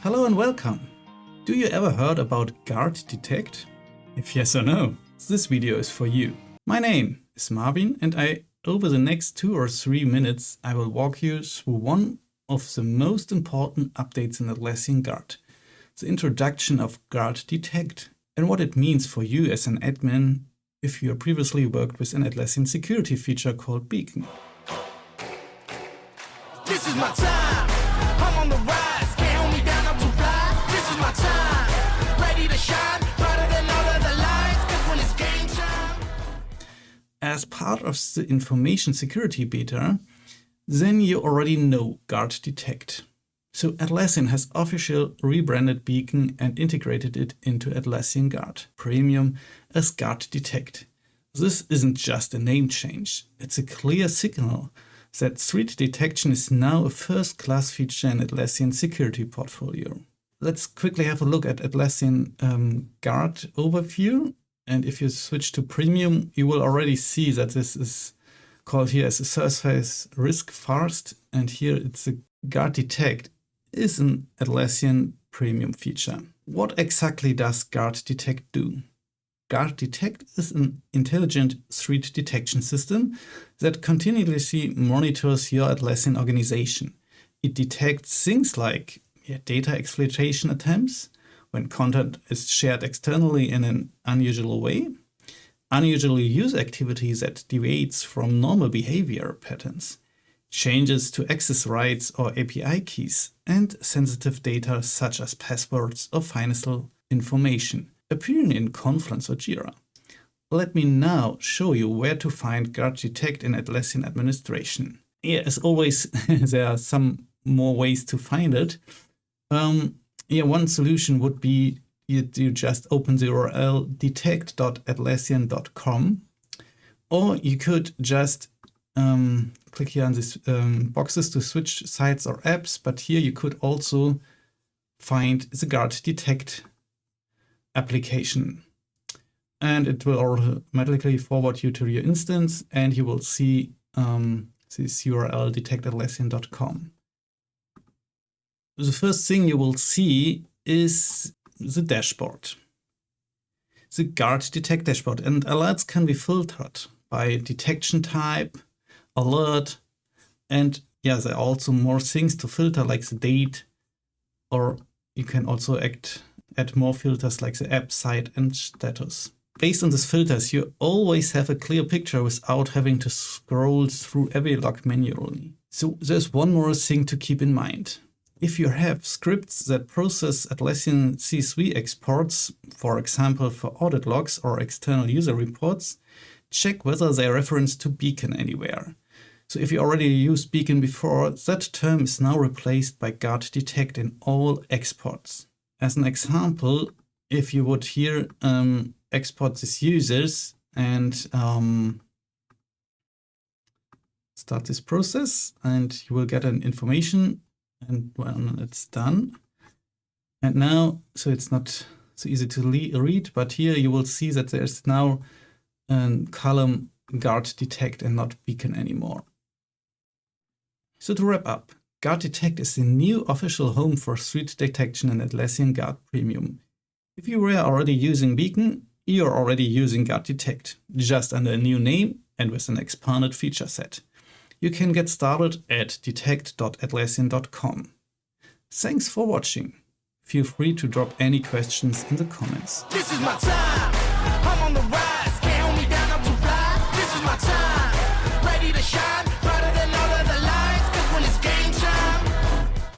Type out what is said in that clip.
Hello and welcome! Do you ever heard about Guard Detect? If yes or no, this video is for you. My name is Marvin and over the next 2 or 3 minutes I will walk you through one of the most important updates in Atlassian Guard, the introduction of Guard Detect, and what it means for you as an admin if you previously worked with an Atlassian security feature called Beacon. This is my time. I'm on the rise. Can't hold me down. I'm too fly. This is my time. Ready to shine. Brighter than all of the lights. 'Cause when it's game time. As part of the information security beta, then you already know Guard Detect. So Atlassian has officially rebranded Beacon and integrated it into Atlassian Guard Premium as Guard Detect. This isn't just a name change. It's a clear signal that threat detection is now a first-class feature in Atlassian security portfolio. Let's quickly have a look at Atlassian Guard overview. And if you switch to Premium, you will already see that this is called here as a surface risk fast. And here it's a Guard Detect is an Atlassian Premium feature. What exactly does Guard Detect do? Guard Detect is an intelligent threat detection system that continuously monitors your Atlassian organization. It detects things like data exploitation attempts, when content is shared externally in an unusual way, unusual user activity that deviates from normal behavior patterns, changes to access rights or API keys, and sensitive data such as passwords or financial information appearing in Confluence or Jira. Let me now show you where to find Guard Detect in Atlassian administration. As always, there are some more ways to find it. One solution would be you just open the URL detect.atlassian.com, or you could just click here on these boxes to switch sites or apps, but here you could also find the Guard Detect application. And it will automatically forward you to your instance, and you will see this URL detect.atlassian.com. The first thing you will see is the dashboard. The Guard Detect dashboard, and alerts can be filtered by detection type, alert, and there are also more things to filter like the date, or you can also add more filters like the app site and status. Based on these filters, you always have a clear picture without having to scroll through every log manually. So there's one more thing to keep in mind. If you have scripts that process Atlassian CSV exports, for example for audit logs or external user reports, check whether they reference to Beacon anywhere. So if you already used Beacon before, that term is now replaced by Guard Detect in all exports. As an example, if you would here export these users and start this process, and you will get an information, and when it's done. And now, so it's not so easy to read, but here you will see that there's now a column Guard Detect and not Beacon anymore. So to wrap up, Guard Detect is the new official home for threat detection in Atlassian Guard Premium. If you were already using Beacon, you're already using Guard Detect, just under a new name and with an expanded feature set. You can get started at detect.atlassian.com. Thanks for watching. Feel free to drop any questions in the comments. This is my time. I'm on the rise.